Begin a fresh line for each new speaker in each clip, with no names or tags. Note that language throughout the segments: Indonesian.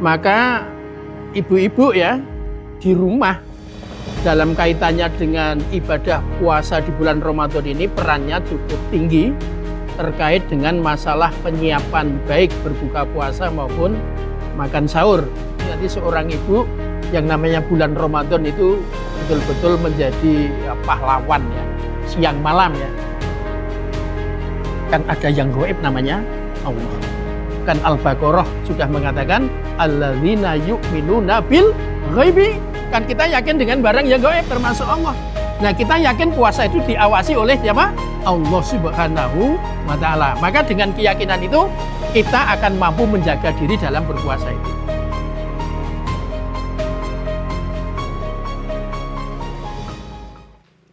Maka ibu-ibu ya di rumah dalam kaitannya dengan ibadah puasa di bulan Ramadan ini perannya cukup tinggi terkait dengan masalah penyiapan baik berbuka puasa maupun makan sahur. Nanti seorang ibu yang namanya bulan Ramadan itu betul-betul menjadi pahlawan ya, siang malam ya. Kan ada yang gaib namanya Allah. Kan Al-Baqarah sudah mengatakan alladzina yu'minuna bil ghaibi. Kan kita yakin dengan barang yang gaib termasuk Allah. Nah, kita yakin puasa itu diawasi oleh siapa? Allah Subhanahu wa taala. Maka dengan keyakinan itu kita akan mampu menjaga diri dalam berpuasa itu.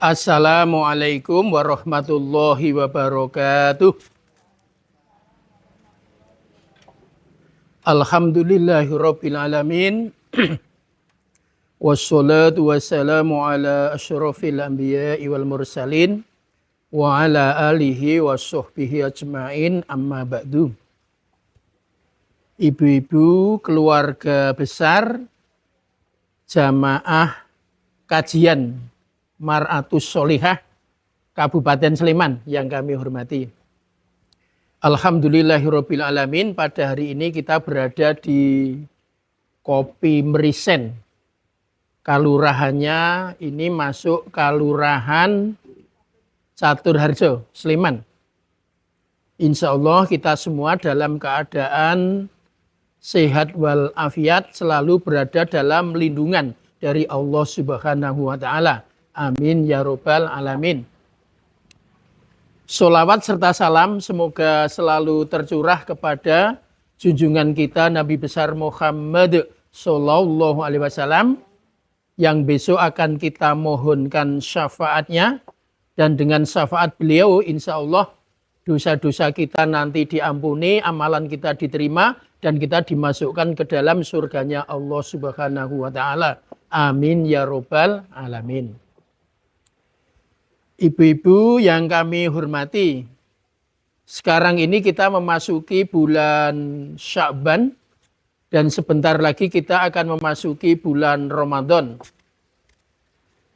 Assalamualaikum warahmatullahi wabarakatuh. Alhamdulillahirabbil alamin. Wassalatu wassalamu ala asyrafil anbiya'i wal mursalin wa ala alihi wassuhbihi ajma'in, amma ba'du. Ibu-ibu keluarga besar jamaah kajian Mar'atus Sholihah Kabupaten Sleman yang kami hormati. Alhamdulillahirabbil alamin, pada hari ini kita berada di Kopi Mrisen. Kalurahannya ini masuk Kalurahan Caturharjo, Sleman. Insya Allah kita semua dalam keadaan sehat walafiat, selalu berada dalam lindungan dari Allah Subhanahu wa taala. Amin ya robbal alamin. Sholawat serta salam semoga selalu tercurah kepada junjungan kita Nabi besar Muhammad sallallahu alaihi wasallam, yang besok akan kita mohonkan syafaatnya, dan dengan syafaat beliau insya Allah dosa-dosa kita nanti diampuni, amalan kita diterima, dan kita dimasukkan ke dalam surganya Allah Subhanahu wa taala. Amin ya robbal alamin. Ibu-ibu yang kami hormati, sekarang ini kita memasuki bulan Sya'ban dan sebentar lagi kita akan memasuki bulan Ramadan.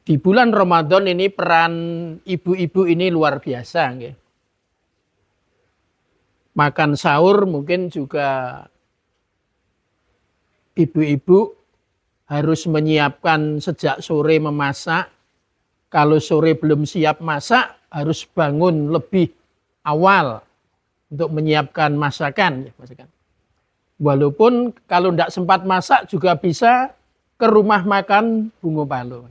Di bulan Ramadan ini peran ibu-ibu ini luar biasa. Okay? Makan sahur mungkin juga ibu-ibu harus menyiapkan sejak sore memasak. Kalau sore belum siap masak, harus bangun lebih awal untuk menyiapkan masakan. Walaupun kalau tidak sempat masak juga bisa ke rumah makan Bungo Palo.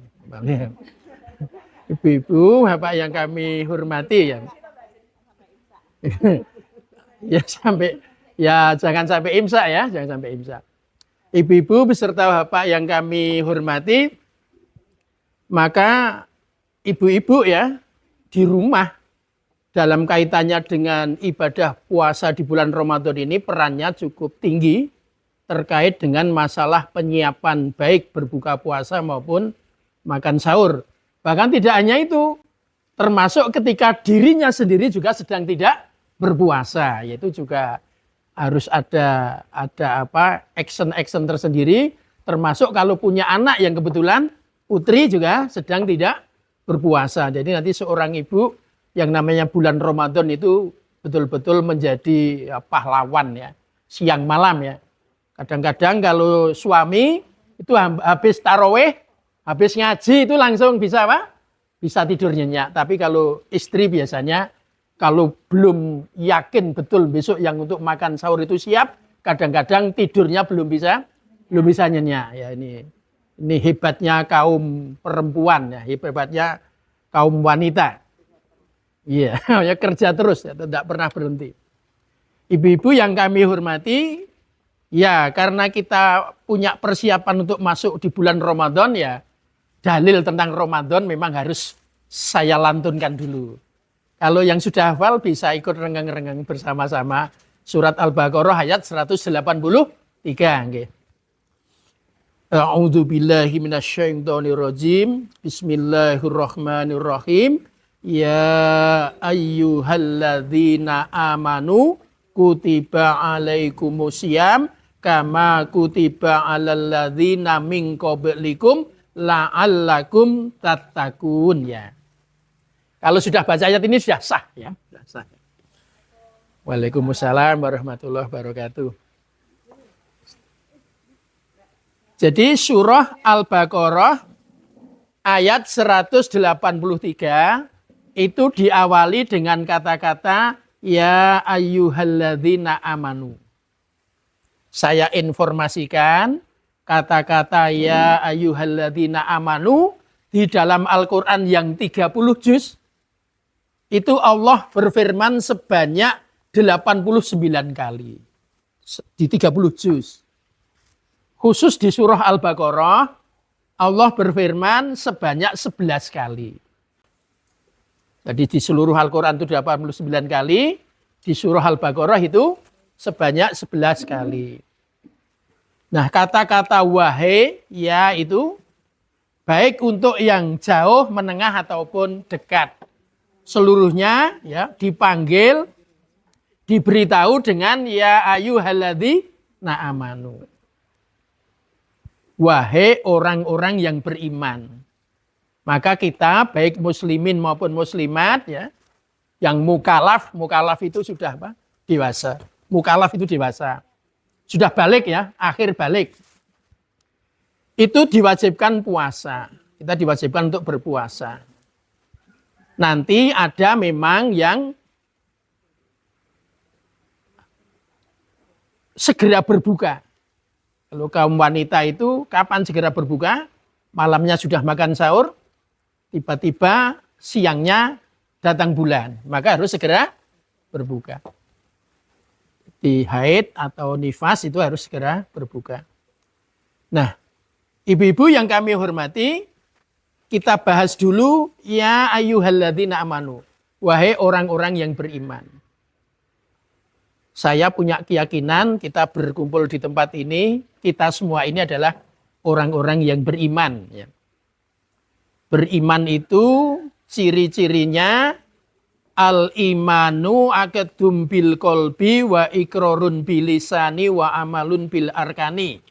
Ibu-ibu, bapak yang kami hormati ya. Jangan sampai imsak ya, jangan sampai imsak. Ibu-ibu beserta bapak yang kami hormati, maka ibu-ibu ya di rumah dalam kaitannya dengan ibadah puasa di bulan Ramadan ini perannya cukup tinggi terkait dengan masalah penyiapan baik berbuka puasa maupun makan sahur. Bahkan tidak hanya itu, termasuk ketika dirinya sendiri juga sedang tidak berpuasa, yaitu juga harus ada action tersendiri, termasuk kalau punya anak yang kebetulan putri juga sedang tidak berpuasa. Jadi nanti seorang ibu yang namanya bulan Ramadan itu betul-betul menjadi pahlawan ya, siang malam ya. Kadang-kadang kalau suami itu habis taraweh, habis ngaji itu langsung bisa apa? Bisa tidur nyenyak. Tapi kalau istri biasanya kalau belum yakin betul besok yang untuk makan sahur itu siap, kadang-kadang tidurnya belum bisa nyenyak. Ya ini hebatnya kaum perempuan ya, hebatnya kaum wanita. Iya, ya kerja terus ya, tidak pernah berhenti. Ibu-ibu yang kami hormati, ya karena kita punya persiapan untuk masuk di bulan Ramadan ya, dalil tentang Ramadan memang harus saya lantunkan dulu. Kalau yang sudah hafal bisa ikut renggang-renggang bersama-sama surat Al-Baqarah ayat 183. Nggih. A'udzu billahi minasyaitonir rajim. Bismillahirrahmanirrahim. Ya ayyuhalladzina amanu kutiba alaikumusiyam kama kutiba 'alal ladzina min qablikum la'allakum tattaqun ya. Kalau sudah baca ayat ini sudah sah ya, sudah sah. Waalaikumsalam warahmatullahi wabarakatuh. Jadi surah Al-Baqarah ayat 183 itu diawali dengan kata-kata ya ayyuhalladzina amanu. Saya informasikan kata-kata ya ayyuhalladzina amanu di dalam Al-Quran yang 30 juz itu Allah berfirman sebanyak 89 kali di 30 juz. Khusus di surah Al-Baqarah Allah berfirman sebanyak 11 kali. Jadi di seluruh Al-Quran itu 89 kali, di surah Al-Baqarah itu sebanyak 11 kali. Nah, kata-kata wahai ya itu baik untuk yang jauh, menengah ataupun dekat. Seluruhnya ya dipanggil, diberitahu dengan ya ayyuhalladzina amanu. Wahai orang-orang yang beriman. Maka kita baik muslimin maupun muslimat ya, yang mukalaf itu sudah apa? Dewasa. Mukalaf itu dewasa. Sudah balik ya, akhir balik. Itu diwajibkan puasa. Kita diwajibkan untuk berpuasa. Nanti ada memang yang segera berbuka. Kalau kaum wanita itu kapan segera berbuka? Malamnya sudah makan sahur, tiba-tiba siangnya datang bulan. Maka harus segera berbuka. Di haid atau nifas itu harus segera berbuka. Nah, ibu-ibu yang kami hormati, kita bahas dulu ya ayyuhalladzina amanu. Wahai orang-orang yang beriman. Saya punya keyakinan kita berkumpul di tempat ini, kita semua ini adalah orang-orang yang beriman. Ya. Beriman itu ciri-cirinya al-imanu akadum bil kolbi wa ikrorun bilisani wa amalun bil arkani.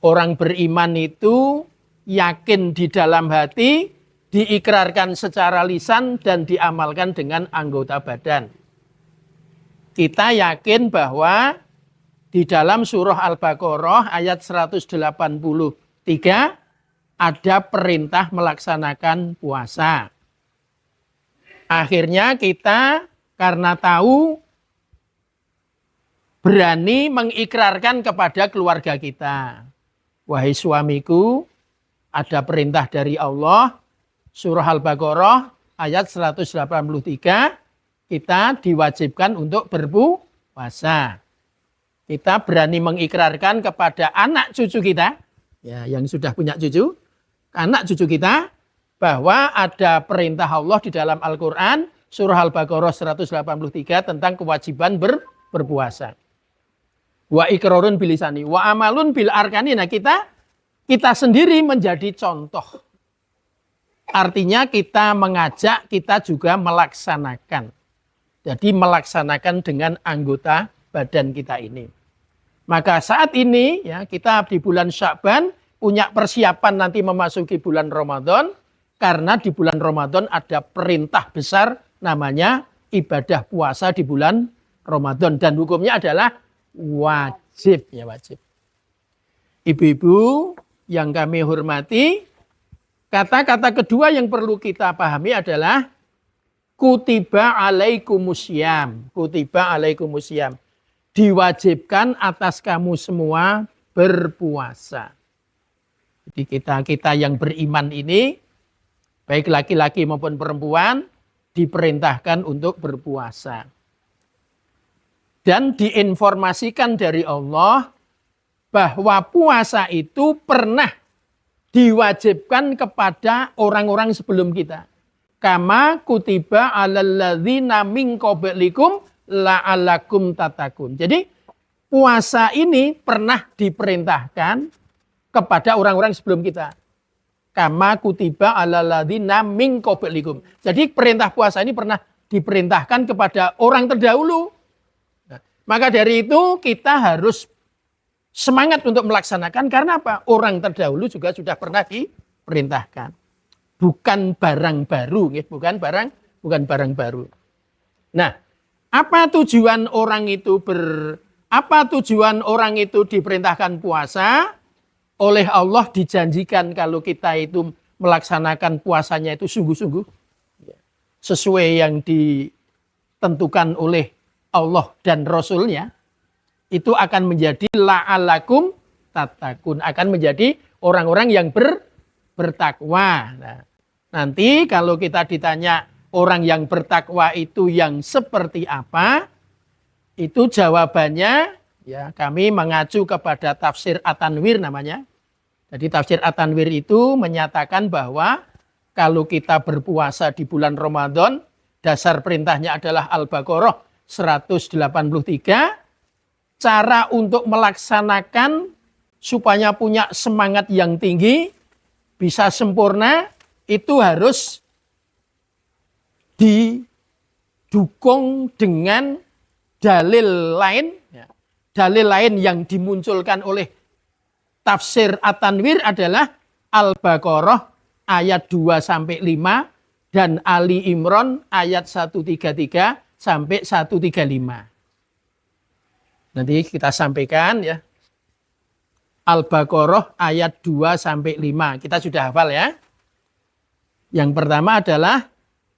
Orang beriman itu yakin di dalam hati, diikrarkan secara lisan dan diamalkan dengan anggota badan. Kita yakin bahwa di dalam surah Al-Baqarah ayat 183 ada perintah melaksanakan puasa. Akhirnya kita karena tahu berani mengikrarkan kepada keluarga kita. Wahai suamiku, ada perintah dari Allah, surah Al-Baqarah ayat 183, kita diwajibkan untuk berpuasa. Kita berani mengikrarkan kepada anak cucu kita, ya, yang sudah punya cucu, anak cucu kita, bahwa ada perintah Allah di dalam Al-Quran, surah Al-Baqarah 183 tentang kewajiban berpuasa. Wa ikrorun bilisani, wa amalun bil arkani. Nah kita sendiri menjadi contoh. Artinya kita mengajak, kita juga melaksanakan. Jadi melaksanakan dengan anggota badan kita ini. Maka saat ini ya kita di bulan Sya'ban punya persiapan nanti memasuki bulan Ramadan. Karena di bulan Ramadan ada perintah besar namanya ibadah puasa di bulan Ramadan. Dan hukumnya adalah wajib. Ya wajib. Ibu-ibu yang kami hormati, kata-kata kedua yang perlu kita pahami adalah kutiba alaikumusiyam. Kutiba alaikumusiyam. Diwajibkan atas kamu semua berpuasa. Jadi kita yang beriman ini, baik laki-laki maupun perempuan, diperintahkan untuk berpuasa. Dan diinformasikan dari Allah bahwa puasa itu pernah diwajibkan kepada orang-orang sebelum kita. Kama kutiba 'alal ladzina min qablikum la'allakum tattaqun. Jadi puasa ini pernah diperintahkan kepada orang-orang sebelum kita. Kama kutiba 'alal ladzina min qablikum. Jadi perintah puasa ini pernah diperintahkan kepada orang terdahulu. Nah, maka dari itu kita harus semangat untuk melaksanakan karena apa? Orang terdahulu juga sudah pernah diperintahkan. Bukan barang baru, bukan barang baru. Nah, apa tujuan orang itu diperintahkan puasa? Oleh Allah dijanjikan kalau kita itu melaksanakan puasanya itu sungguh-sungguh sesuai yang ditentukan oleh Allah dan Rasulnya, itu akan menjadi la'alakum tatakun, akan menjadi orang-orang yang bertakwa. Nah, nanti kalau kita ditanya orang yang bertakwa itu yang seperti apa, itu jawabannya ya kami mengacu kepada tafsir At-Tanwir namanya. Jadi tafsir At-Tanwir itu menyatakan bahwa kalau kita berpuasa di bulan Ramadan, dasar perintahnya adalah Al-Baqarah 183, cara untuk melaksanakan supaya punya semangat yang tinggi, bisa sempurna, itu harus didukung dengan dalil lain. Dalil lain yang dimunculkan oleh tafsir At-Tanwir adalah Al-Baqarah ayat 2-5 dan Ali Imran ayat 133 sampai 135. Nanti kita sampaikan ya. Al-Baqarah ayat 2-5. Kita sudah hafal ya. Yang pertama adalah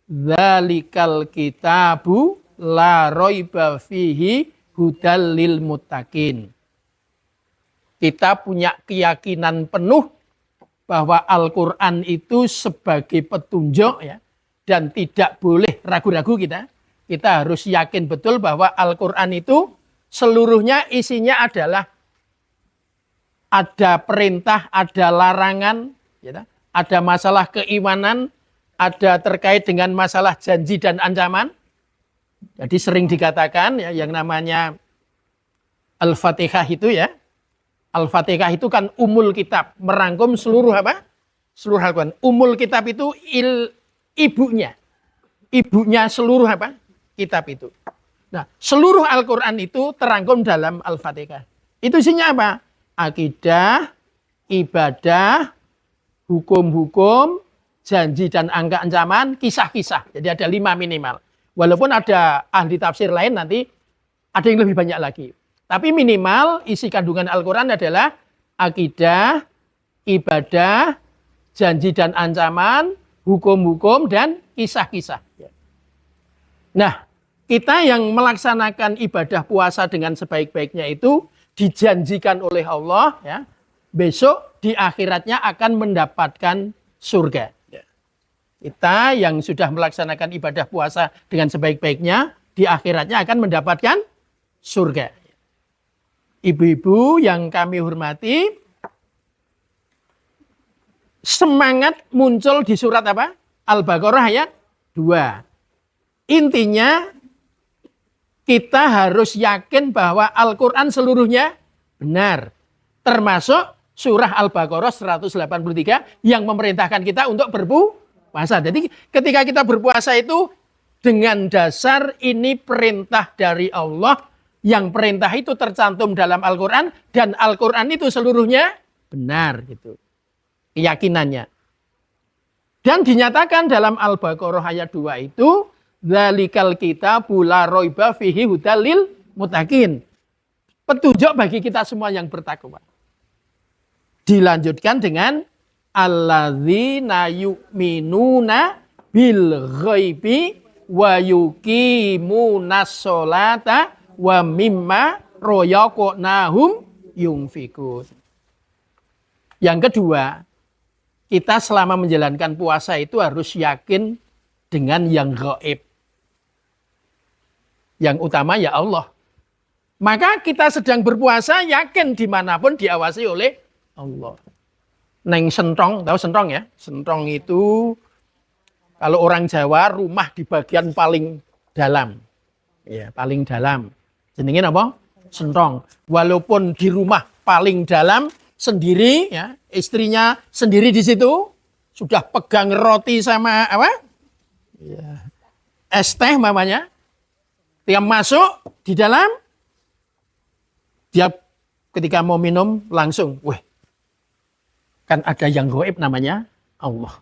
Dzalikal kitabu la raiba fihi hudal lil muttaqin. Kita punya keyakinan penuh bahwa Al-Quran itu sebagai petunjuk ya, dan tidak boleh ragu-ragu kita. Kita harus yakin betul bahwa Al-Quran itu seluruhnya isinya adalah ada perintah, ada larangan, ya, ada masalah keimanan, ada terkait dengan masalah janji dan ancaman. Jadi sering dikatakan ya yang namanya Al-Fatihah itu ya. Al-Fatihah itu kan umul kitab, merangkum seluruh apa? Seluruh Al-Quran. Umul kitab itu ibunya. Ibunya seluruh apa? Kitab itu. Nah, seluruh Al-Quran itu terangkum dalam Al-Fatihah. Itu isinya apa? Akidah, ibadah, hukum-hukum, janji dan angka ancaman, kisah-kisah. Jadi ada 5 minimal. Walaupun ada ahli tafsir lain nanti ada yang lebih banyak lagi. Tapi minimal isi kandungan Al-Quran adalah akidah, ibadah, janji dan ancaman, hukum-hukum, dan kisah-kisah. Nah, kita yang melaksanakan ibadah puasa dengan sebaik-baiknya itu dijanjikan oleh Allah, ya, besok di akhiratnya akan mendapatkan surga. Kita yang sudah melaksanakan ibadah puasa dengan sebaik-baiknya, di akhiratnya akan mendapatkan surga. Ibu-ibu yang kami hormati, semangat muncul di surat apa? Al-Baqarah ayat 2. Intinya, kita harus yakin bahwa Al-Quran seluruhnya benar. Termasuk surah Al-Baqarah 183 yang memerintahkan kita untuk berpuasa. Jadi ketika kita berpuasa itu dengan dasar ini perintah dari Allah, yang perintah itu tercantum dalam Al-Quran, dan Al-Quran itu seluruhnya benar, gitu keyakinannya. Dan dinyatakan dalam Al-Baqarah ayat 2 itu, Dzalikal kitabu la raiba fihi hudal lil muttaqin. Petunjuk bagi kita semua yang bertakwa. Dilanjutkan dengan alladzina yu'minuna bil ghaibi wa yuqimunas sholata wa mimma royaqnahum yunfikun. Yang kedua, kita selama menjalankan puasa itu harus yakin dengan yang gaib. Yang utama ya Allah. Maka kita sedang berpuasa yakin dimanapun diawasi oleh Allah. Neng sentong, tahu sentong ya? Sentong itu kalau orang Jawa rumah di bagian paling dalam. Ya, paling dalam. Jenenge apa? Sentong. Walaupun di rumah paling dalam sendiri, ya, istrinya sendiri di situ, sudah pegang roti sama apa? Ya, es teh mamanya. Dia masuk di dalam, dia ketika mau minum langsung, weh, kan ada yang gaib namanya Allah.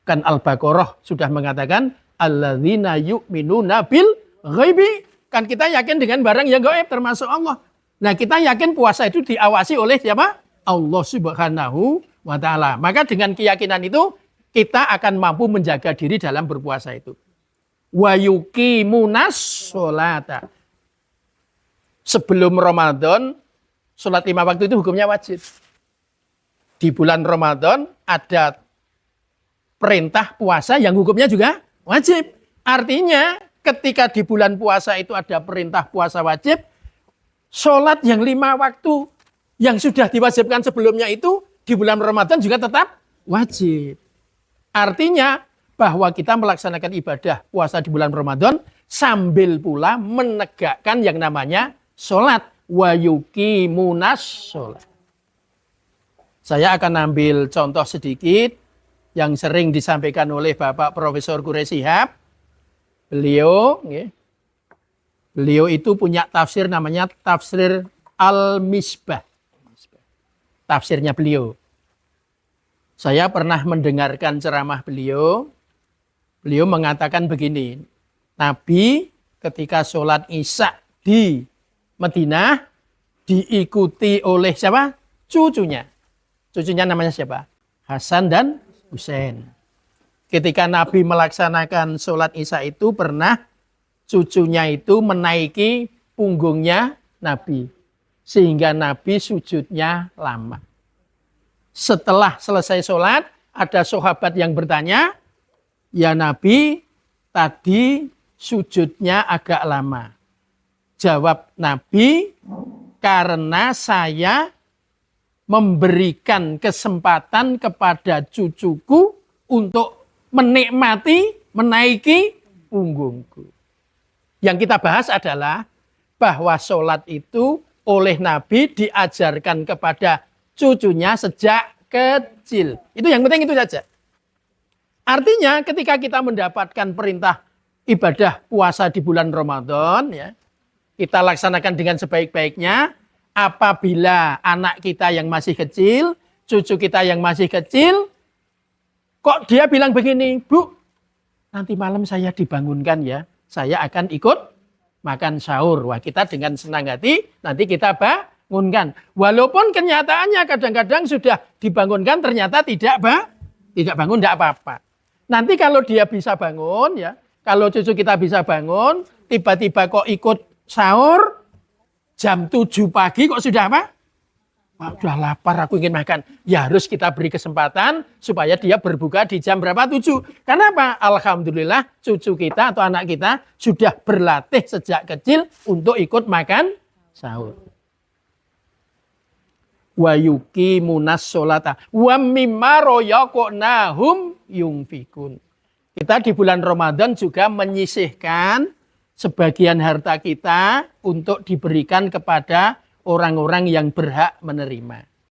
Kan Al-Baqarah sudah mengatakan, alladzina yu'minuna bil ghaibi. Kan kita yakin dengan barang yang gaib termasuk Allah. Nah kita yakin puasa itu diawasi oleh siapa? Allah Subhanahu wa ta'ala. Maka dengan keyakinan itu kita akan mampu menjaga diri dalam berpuasa itu. Wa yuqimunas sholata. Sebelum Ramadan, sholat 5 waktu itu hukumnya wajib. Di bulan Ramadan ada perintah puasa yang hukumnya juga wajib. Artinya ketika di bulan puasa itu ada perintah puasa wajib, sholat yang 5 waktu yang sudah diwajibkan sebelumnya itu di bulan Ramadan juga tetap wajib. Artinya bahwa kita melaksanakan ibadah puasa di bulan Ramadan sambil pula menegakkan yang namanya sholat. Wa yuqimunas sholat. Saya akan ambil contoh sedikit yang sering disampaikan oleh Bapak Profesor Quraish Shihab. Beliau itu punya tafsir namanya tafsir Al-Misbah. Tafsirnya beliau. Saya pernah mendengarkan ceramah beliau. Beliau mengatakan begini. Nabi ketika sholat Isya di Madinah diikuti oleh siapa? Cucunya. Cucunya namanya siapa? Hasan dan Husain. Ketika Nabi melaksanakan sholat Isya itu pernah cucunya itu menaiki punggungnya Nabi. Sehingga Nabi sujudnya lama. Setelah selesai sholat, ada sahabat yang bertanya, ya Nabi, tadi sujudnya agak lama. Jawab Nabi, karena saya memberikan kesempatan kepada cucuku untuk menikmati, menaiki punggungku. Yang kita bahas adalah bahwa sholat itu oleh Nabi diajarkan kepada cucunya sejak kecil. Itu yang penting itu saja. Artinya ketika kita mendapatkan perintah ibadah puasa di bulan Ramadan, ya, kita laksanakan dengan sebaik-baiknya. Apabila anak kita yang masih kecil, cucu kita yang masih kecil, kok dia bilang begini, Bu, nanti malam saya dibangunkan ya, saya akan ikut makan sahur. Wah, kita dengan senang hati nanti kita bangunkan. Walaupun kenyataannya kadang-kadang sudah dibangunkan ternyata tidak bangun, tidak apa-apa. Nanti kalau dia bisa bangun ya, kalau cucu kita bisa bangun, tiba-tiba kok ikut sahur, jam 7 pagi kok sudah apa? Udah lapar, aku ingin makan. Ya harus kita beri kesempatan supaya dia berbuka di jam berapa? 7. Kenapa? Alhamdulillah cucu kita atau anak kita sudah berlatih sejak kecil untuk ikut makan sahur. Wa yuqimunas sholata wa mimma razaqnahum yunfikun. Kita di bulan Ramadan juga menyisihkan sebagian harta kita untuk diberikan kepada orang-orang yang berhak menerima.